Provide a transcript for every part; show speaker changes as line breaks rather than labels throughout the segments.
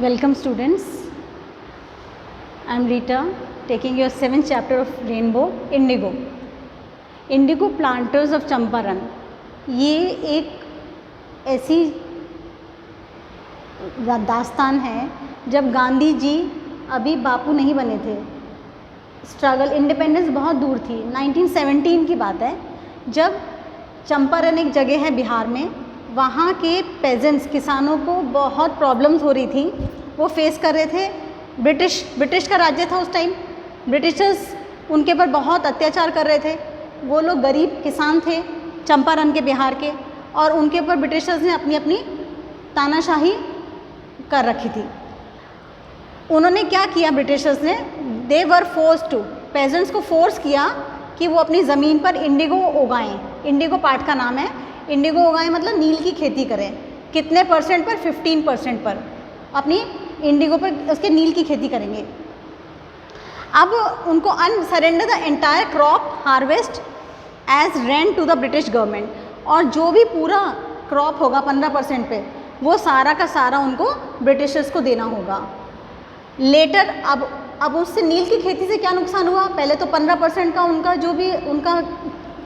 Welcome students. I am Rita taking your 7th chapter of Rainbow Indigo. Indigo planters of Champaran, ये एक ऐसी दास्तान है जब गांधी जी अभी बापू नहीं बने थे। स्ट्रगल इंडिपेंडेंस बहुत दूर थी, 1917 की बात है, जब चंपारण एक जगह है बिहार में, वहाँ के पेजेंट्स किसानों को बहुत प्रॉब्लम्स हो रही थी। वो फेस कर रहे थे, ब्रिटिश का राज्य था उस टाइम, ब्रिटिशर्स उनके पर बहुत अत्याचार कर रहे थे। वो लोग गरीब किसान थे चंपारण के, बिहार के, और उनके ऊपर ब्रिटिशर्स ने अपनी अपनी तानाशाही कर रखी थी। उन्होंने क्या किया, ब्रिटिशर्स ने, दे वर फोर्स टू, पेजेंट्स को फोर्स किया कि वो अपनी ज़मीन पर इंडिगो उगाएं। इंडिगो पार्ट का नाम है, इंडिगो उगाएं मतलब नील की खेती करें। कितने परसेंट पर? 15% पर अपनी इंडिगो पर उसके नील की खेती करेंगे। अब उनको surrender the entire crop harvest as rent to the British government, और जो भी पूरा क्रॉप होगा 15% पे, वो सारा का सारा उनको ब्रिटिशर्स को देना होगा। लेटर अब उससे नील की खेती से क्या नुकसान हुआ? पहले तो 15% का उनका जो भी उनका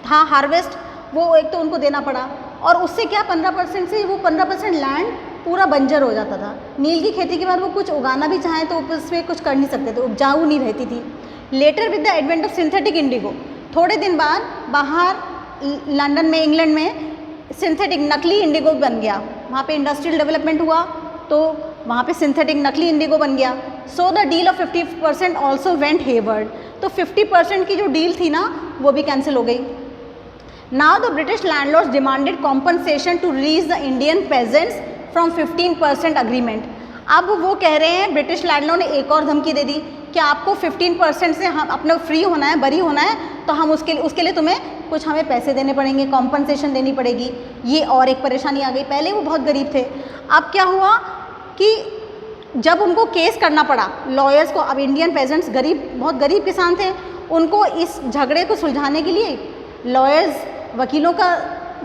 था हार्वेस्ट, वो एक तो उनको देना पड़ा, और उससे क्या 15% से वो 15% लैंड पूरा बंजर हो जाता था। नील की खेती के बाद वो कुछ उगाना भी चाहें तो उस पर कुछ कर नहीं सकते थे, उपजाऊ नहीं रहती थी। Later with the advent of synthetic indigo, थोड़े दिन बाद बाहर लंदन में, इंग्लैंड में सिंथेटिक नकली इंडिगो बन गया। वहाँ पे इंडस्ट्रियल डेवलपमेंट हुआ तो वहाँ पे सिंथेटिक नकली इंडिगो बन गया। So the deal of 50% also went haywire, तो 50% की जो डील थी ना वो भी कैंसिल हो गई। Now the British landlords demanded compensation to release the Indian peasants from 15% agreement. अब वो कह रहे हैं, ब्रिटिश लैंडलॉर्ड ने एक और धमकी दे दी कि आपको 15% से हम अपना फ्री होना है, बरी होना है, तो हम उसके लिए तुम्हें कुछ हमें पैसे देने पड़ेंगे, कॉम्पनसेशन देनी पड़ेगी। ये और एक परेशानी आ गई। पहले वो बहुत गरीब थे, अब क्या हुआ कि जब उनको केस करना पड़ा लॉयर्स को, अब इंडियन पेजेंट्स बहुत गरीब किसान थे, उनको इस झगड़े को सुलझाने के लिए लॉयर्स, वकीलों का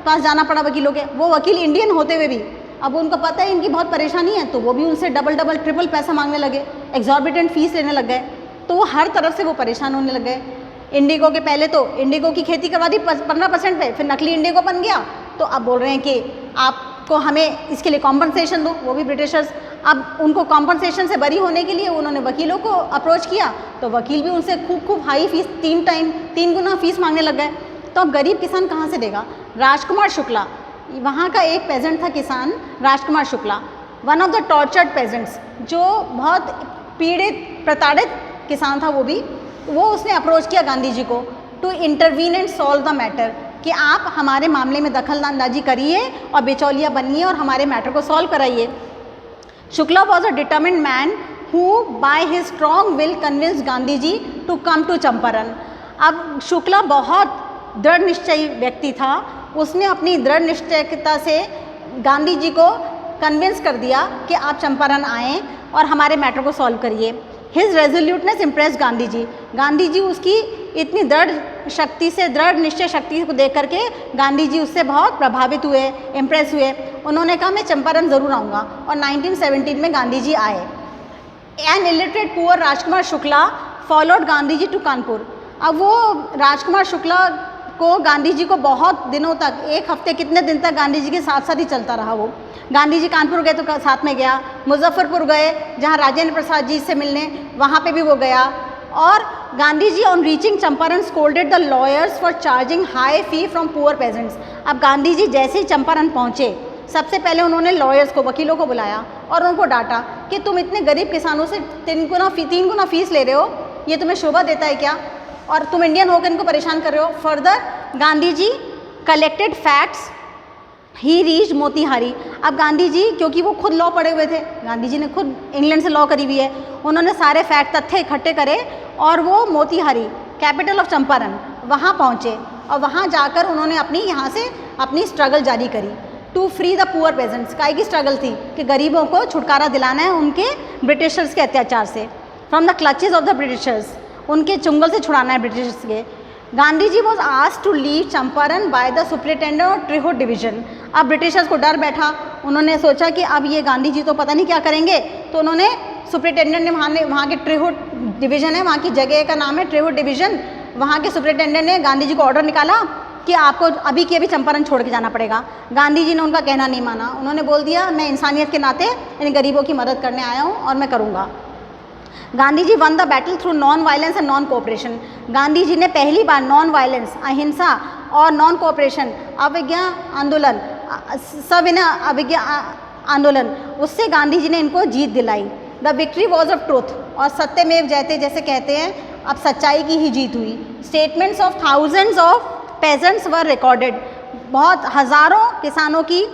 पास जाना पड़ा, वकीलों के, वो वकील इंडियन होते हुए भी, अब उनको पता है इनकी बहुत परेशानी है, तो वो भी उनसे डबल ट्रिपल पैसा मांगने लगे, एग्जॉर्बिटेंट फीस लेने लग गए। तो वो हर तरफ से वो परेशान होने लग गए। इंडिगो के पहले तो इंडिगो की खेती करवा दी 15% पे, फिर नकली इंडिगो बन गया, तो अब बोल रहे हैं कि आपको हमें इसके लिए कॉम्पनसेशन दो, वो भी ब्रिटिशर्स। अब उनको कॉम्पनसेशन से बरी होने के लिए उन्होंने वकीलों को अप्रोच किया, तो वकील भी उनसे खूब हाई फीस, 3 गुना फीस मांगने लग गए। तो अब गरीब किसान कहाँ से देगा? राजकुमार शुक्ला, वहाँ का एक पेजेंट था किसान, Rajkumar Shukla, one of the tortured peasants, जो बहुत पीड़ित प्रताड़ित किसान था वो उसने अप्रोच किया गांधी जी को to intervene and solve the matter, कि आप हमारे मामले में दखल अंदाजी करिए और बिचौलिया बनिए और हमारे मैटर को सॉल्व कराइए। Shukla was a determined man who by his strong will convince Gandhi ji to come to Champaran. अब शुक्ला बहुत दृढ़ निश्चयी व्यक्ति था, उसने अपनी दृढ़ निश्चयता से गांधी जी को कन्विंस कर दिया कि आप चंपारण आएँ और हमारे मैटर को सॉल्व करिए। हिज रेजोल्यूटनेस इम्प्रेस गांधी जी, गांधी जी उसकी इतनी दृढ़ शक्ति से, दृढ़ निश्चय शक्ति को देख करके गांधी जी उससे बहुत प्रभावित हुए, इम्प्रेस हुए। उन्होंने कहा मैं चंपारण ज़रूर आऊँगा, और 1917 में गांधी जी आए। An illiterate poor Rajkumar Shukla followed Gandhi ji to Kanpur. अब वो राजकुमार शुक्ला को गांधी जी को बहुत दिनों तक, एक हफ्ते कितने दिन तक गांधी जी के साथ साथ ही चलता रहा। वो गांधी जी कानपुर गए तो साथ में गया, मुजफ्फरपुर गए जहाँ राजेंद्र प्रसाद जी से मिलने, वहाँ पे भी वो गया। और Gandhi ji on reaching Champaran scolded the lawyers for charging high fee from poor peasants. अब गांधी जी जैसे ही चंपारण पहुँचे, सबसे पहले उन्होंने लॉयर्स को, वकीलों को बुलाया और उनको डांटा कि तुम इतने गरीब किसानों से 3 गुना फीस ले रहे हो, ये तुम्हें शोभा देता है क्या? और तुम इंडियन होकर इनको परेशान कर रहे हो। Further Gandhi ji collected facts, ही रीच मोतीहारी। अब गांधी जी, क्योंकि वो खुद लॉ पढ़े हुए थे, गांधी जी ने खुद इंग्लैंड से लॉ करी हुई है, उन्होंने सारे फैक्ट, तथ्य इकट्ठे करे और वो मोतीहारी, कैपिटल ऑफ चंपारण, वहाँ पहुँचे, और वहाँ जाकर उन्होंने यहाँ से अपनी स्ट्रगल जारी करी to free the poor peasants. काय की स्ट्रगल थी कि गरीबों को छुटकारा दिलाना है उनके ब्रिटिशर्स के अत्याचार से, from the clutches of the Britishers, उनके चुंगल से छुड़ाना है ब्रिटिशर्स के। Gandhi ji was asked to leave Champaran by the superintendent of Tirhut division. अब ब्रिटिशर्स को डर बैठा, उन्होंने सोचा कि अब ये गांधी जी तो पता नहीं क्या करेंगे, तो उन्होंने सुपरिटेंडेंट ने वहाँ के ट्रीहुड डिवीज़न है, वहाँ की जगह का नाम है ट्रीहुड डिवीज़न, वहाँ के सुपरिटेंडेंट ने गांधी जी को ऑर्डर निकाला कि आपको अभी के अभी चंपारण छोड़ के जाना पड़ेगा। गांधी जी ने उनका कहना नहीं माना, उन्होंने बोल दिया मैं इंसानियत के नाते इन गरीबों की मदद करने आया हूँ और मैं करूँगा। Gandhi ji won the battle through non violence and non cooperation. Gandhi ji ने पहली बार नॉन वायलेंस, अहिंसा और नॉन कोऑपरेशन, अवज्ञा आंदोलन, सविनय अवज्ञा आंदोलन, उससे गांधी जी ने इनको जीत दिलाई। The victory was of truth, और सत्यमेव जयते जैसे कहते हैं, अब सच्चाई की ही जीत हुई। Statements of thousands of pageants were recorded, बहुत हज़ारों किसानों की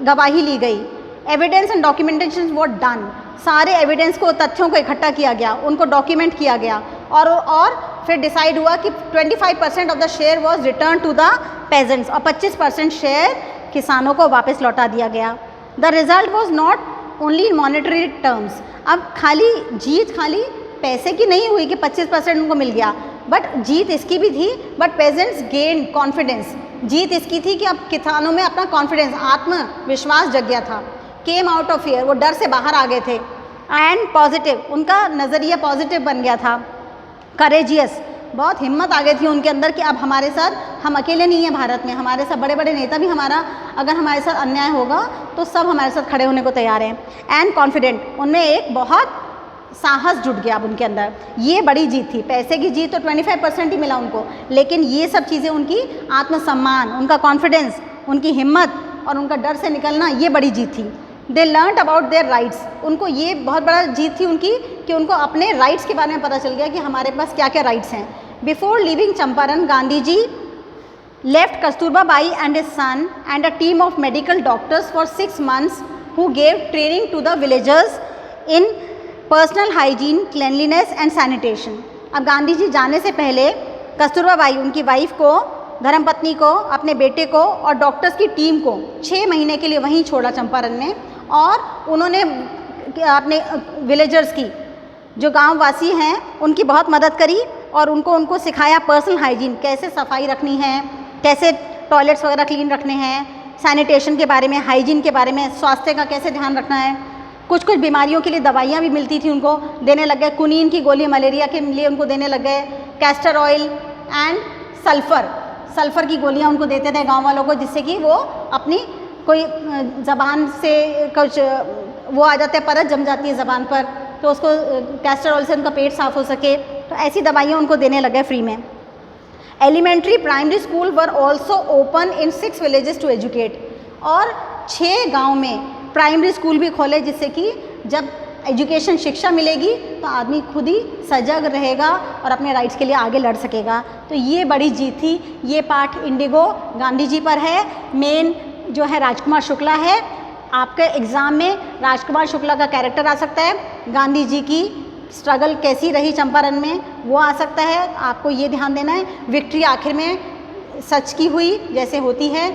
गवाही ली गई। Evidence and documentation what done, सारे एविडेंस को, तथ्यों को इकट्ठा किया गया, उनको डॉक्यूमेंट किया गया, और फिर डिसाइड हुआ कि 25% of the share was return to the peasants, और 25% शेयर किसानों को वापस लौटा दिया गया। The result was not only in monetary terms, अब खाली जीत खाली पैसे की नहीं हुई कि 25% उनको मिल गया, बट जीत इसकी भी थी, बट पेजेंट्स गेन कॉन्फिडेंस, जीत इसकी थी कि अब किसानों में अपना कॉन्फिडेंस, आत्मविश्वास जग गया था। केम आउट ऑफ फियर, वो डर से बाहर आ गए थे। एंड पॉजिटिव, उनका नज़रिया पॉजिटिव बन गया था। करेजियस, बहुत हिम्मत आ गई थी उनके अंदर कि अब हमारे साथ, हम अकेले नहीं हैं भारत में, हमारे साथ बड़े बड़े नेता भी अगर हमारे साथ अन्याय होगा तो सब हमारे साथ खड़े होने को तैयार हैं। एंड कॉन्फिडेंट, उनमें एक बहुत साहस जुट गया अब उनके अंदर। ये बड़ी जीत थी। पैसे की जीत तो 25% ही मिला उनको, लेकिन ये सब चीज़ें, उनकी आत्मसम्मान, उनका कॉन्फिडेंस, उनकी हिम्मत और उनका डर से निकलना, ये बड़ी जीत थी। They learn about their rights, उनको ये बहुत बड़ा जीत थी उनकी कि उनको अपने राइट्स के बारे में पता चल गया कि हमारे पास क्या क्या राइट्स हैं। Before living Champaran, Gandhi ji left Kasturba Bai and his son and a team of medical doctors for 6 months who gave training to the villagers in personal hygiene, cleanliness and sanitation. अब गांधी जी जाने से पहले कस्तूरबा बाई, उनकी वाइफ को, धर्मपत्नी को, अपने बेटे को और डॉक्टर्स की टीम को 6 महीने के लिए वहीं छोड़ा चंपारण में, और उन्होंने अपने विलेजर्स की, जो गांव वासी हैं, उनकी बहुत मदद करी और उनको सिखाया पर्सनल हाइजीन, कैसे सफाई रखनी है, कैसे टॉयलेट्स वगैरह क्लीन रखने हैं, सैनिटेशन के बारे में, हाइजीन के बारे में, स्वास्थ्य का कैसे ध्यान रखना है। कुछ बीमारियों के लिए दवाइयाँ भी मिलती थी उनको, देने लग गए। कुनीन की गोली मलेरिया के लिए उनको देने लग गए। कैस्टर ऑयल एंड सल्फ़र की गोलियाँ उनको देते थे गांव वालों को, जिससे कि वो अपनी कोई ज़बान से कुछ वो आ जाते हैं, परत जम जाती है ज़बान पर, तो उसको कैस्टर ऑयल से उनका पेट साफ़ हो सके, तो ऐसी दवाइयाँ उनको देने लगे फ्री में। Elementary primary school were also open in 6 villages to educate, और 6 गाँव में प्राइमरी स्कूल भी खोले, जिससे कि जब एजुकेशन, शिक्षा मिलेगी तो आदमी खुद ही सजग रहेगा और अपने राइट्स के लिए आगे लड़ सकेगा। तो ये बड़ी जीत थी। ये पार्ट इंडिगो गांधी जी पर है। मेन जो है राजकुमार शुक्ला है। आपके एग्ज़ाम में राजकुमार शुक्ला का कैरेक्टर आ सकता है, गांधी जी की स्ट्रगल कैसी रही चंपारण में वो आ सकता है। आपको ये ध्यान देना है, विक्ट्री आखिर में सच की हुई जैसे होती है,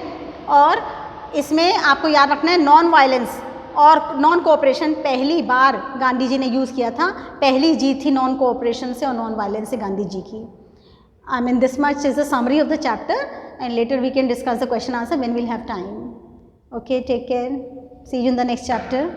और इसमें आपको याद रखना है नॉन वायलेंस और नॉन कोऑपरेशन पहली बार गांधी जी ने यूज़ किया था। पहली जीत थी नॉन कोऑपरेशन से और नॉन वायलेंस से गांधी जी की। I mean this much is the summary of the chapter and later we can discuss the question answer when we will have time. Okay, take care, see you in the next chapter.